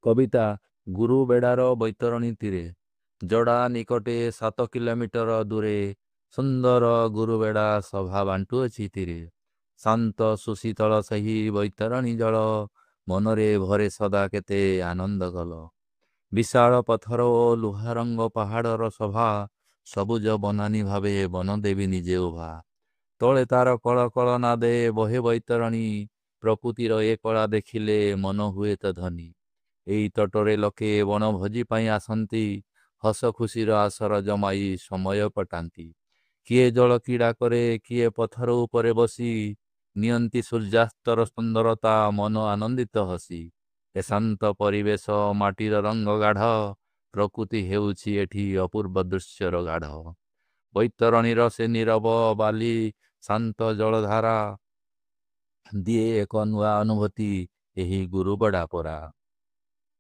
କବିତା ଗୁରୁବେଡ଼ାର ବୈତରଣୀ ତୀରେ ଯୋଡ଼ା ନିକଟେ 7 kilometre ଦୂରେ ସୁନ୍ଦର ଗୁରୁବେଡ଼ା ସଭା ବାଣ୍ଟୁଅଛି ତୀରେ। ଶାନ୍ତ ସୁଶୀତଳ ସେହି ବୈତରଣୀ ଜଳ ମନରେ ଭରେ ସଦା କେତେ ଆନନ୍ଦ କଲ। ବିଶାଳ ପଥର ଓ ଲୁହାରଙ୍ଗ ପାହାଡ଼ର ସଭା ସବୁଜ ବନାନୀ ଭାବେ ବନଦେବୀ ନିଜେ ଉଭା। ତଳେ ତାର କଳ କଳ ନାଦେ ବହେ ବୈତରଣୀ ପ୍ରକୃତିର ଏ କଳା ଦେଖିଲେ ମନ ହୁଏ ତ ଧନୀ। ଏହି ତଟରେ ଲୋକେ ବଣଭୋଜି ପାଇଁ ଆସନ୍ତି ହସ ଖୁସିର ଆସର ଜମାଇ ସମୟ କଟାନ୍ତି। କିଏ ଜଳ କ୍ରୀଡ଼ା କରେ କିଏ ପଥର ଉପରେ ବସି ନିଅନ୍ତି ସୂର୍ଯ୍ୟାସ୍ତର ସୁନ୍ଦରତା ମନ ଆନନ୍ଦିତ ହସି। ଏ ଶାନ୍ତ ପରିବେଶ ମାଟିର ରଙ୍ଗ ଗାଢ଼ ପ୍ରକୃତି ହେଉଛି ଏଠି ଅପୂର୍ବ ଦୃଶ୍ୟର ଗାଢ଼। ବୈତରଣୀର ସେ ନୀରବ ବାଲି ଶାନ୍ତ ଜଳଧାରା ଦିଏ ଏକ ନୂଆ ଅନୁଭୂତି ଏହି ଗୁରୁବେଡ଼ା ପରା।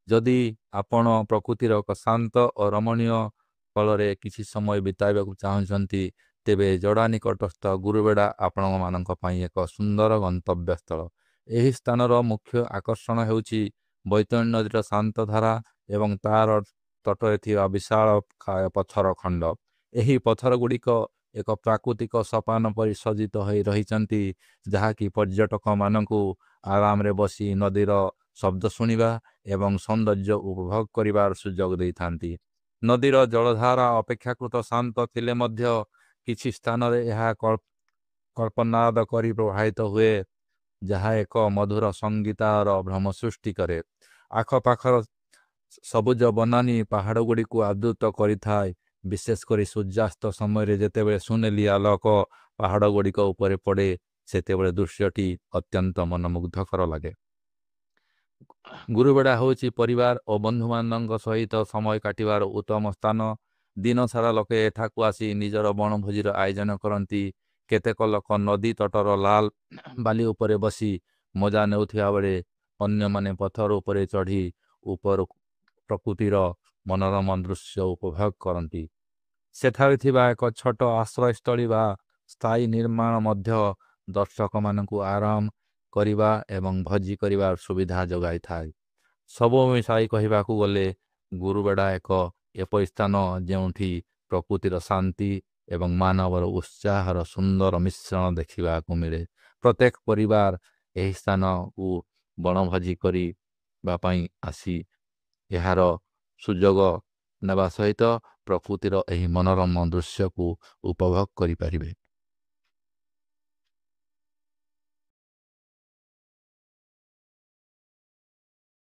ଯଦି ଆପଣ ପ୍ରକୃତିର ଏକ ଶାନ୍ତ ଓ ରମଣୀୟ ଫଳରେ କିଛି ସମୟ ବିତାଇବାକୁ ଚାହୁଁଛନ୍ତି ତେବେ ଯୋଡ଼ା ନିକଟସ୍ଥ ଗୁରୁବେଡ଼ା ଆପଣମାନଙ୍କ ପାଇଁ ଏକ ସୁନ୍ଦର ଗନ୍ତବ୍ୟସ୍ଥଳ। ଏହି ସ୍ଥାନର ମୁଖ୍ୟ ଆକର୍ଷଣ ହେଉଛି ବୈତରଣୀ ନଦୀର ଶାନ୍ତ ଧାରା ଏବଂ ତାର ତଟରେ ଥିବା ବିଶାଳ ପଥର ଖଣ୍ଡ। ଏହି ପଥର ଗୁଡ଼ିକ ଏକ ପ୍ରାକୃତିକ ସୋପାନ ପରି ସଜ୍ଜିତ ହୋଇ ରହିଛନ୍ତି ଯାହାକି ପର୍ଯ୍ୟଟକମାନଙ୍କୁ ଆରାମରେ ବସି ନଦୀର ଶବ୍ଦ ଶୁଣିବା ଏବଂ ସୌନ୍ଦର୍ଯ୍ୟ ଉପଭୋଗ କରିବାର ସୁଯୋଗ ଦେଇଥାନ୍ତି। ନଦୀର ଜଳଧାରା ଅପେକ୍ଷାକୃତ ଶାନ୍ତ ଥିଲେ ମଧ୍ୟ କିଛି ସ୍ଥାନରେ ଏହା କଳ୍ପନାଦ କରି ପ୍ରବାହିତ ହୁଏ ଯାହା ଏକ ମଧୁର ସଙ୍ଗୀତର ଭ୍ରମ ସୃଷ୍ଟି କରେ। ଆଖପାଖର ସବୁଜ ବନାନୀ ପାହାଡ଼ ଗୁଡ଼ିକୁ ଆଦୃତ କରିଥାଏ ବିଶେଷ କରି ସୂର୍ଯ୍ୟାସ୍ତ ସମୟରେ ଯେତେବେଳେ ସୁନେଲି ଆଲୋକ ପାହାଡ଼ ଗୁଡ଼ିକ ଉପରେ ପଡ଼େ ସେତେବେଳେ ଦୃଶ୍ୟଟି ଅତ୍ୟନ୍ତ ମନମୁଗ୍ଧକର ଲାଗେ। ଗୁରୁବେଡ଼ା ହେଉଛି ପରିବାର ଓ ବନ୍ଧୁମାନଙ୍କ ସହିତ ସମୟ କାଟିବାର ଉତ୍ତମ ସ୍ଥାନ। ଦିନ ସାରା ଲୋକେ ଏଠାକୁ ଆସି ନିଜର ବଣଭୋଜିର ଆୟୋଜନ କରନ୍ତି। କେତେକ ଲୋକ ନଦୀ ତଟର ଲାଲ ବାଲି ଉପରେ ବସି ମଜା ନେଉଥିବା ବେଳେ ଅନ୍ୟମାନେ ପଥର ଉପରେ ଚଢ଼ି ଉପରୁ ପ୍ରକୃତିର ମନୋରମ ଦୃଶ୍ୟ ଉପଭୋଗ କରନ୍ତି। ସେଠାରେ ଥିବା ଏକ ଛୋଟ ଆଶ୍ରୟସ୍ଥଳୀ ବା ସ୍ଥାୟୀ ନିର୍ମାଣ ମଧ୍ୟ ଦର୍ଶକମାନଙ୍କୁ ଆରାମ କରିବା ଏବଂ ଭୋଜି କରିବାର ସୁବିଧା ଯୋଗାଇଥାଏ। ସବୁ ମିଶାଇ କହିବାକୁ ଗଲେ ଗୁରୁବେଡ଼ା ଏକ ଏପରି ସ୍ଥାନ ଯେଉଁଠି ପ୍ରକୃତିର ଶାନ୍ତି ଏବଂ ମାନବର ଉତ୍ସାହର ସୁନ୍ଦର ମିଶ୍ରଣ ଦେଖିବାକୁ ମିଳେ। ପ୍ରତ୍ୟେକ ପରିବାର ଏହି ସ୍ଥାନକୁ ବଣଭୋଜି କରିବା ପାଇଁ ଆସି ଏହାର ସୁଯୋଗ ନେବା ସହିତ ପ୍ରକୃତିର ଏହି ମନୋରମ ଦୃଶ୍ୟକୁ ଉପଭୋଗ କରିପାରିବେ।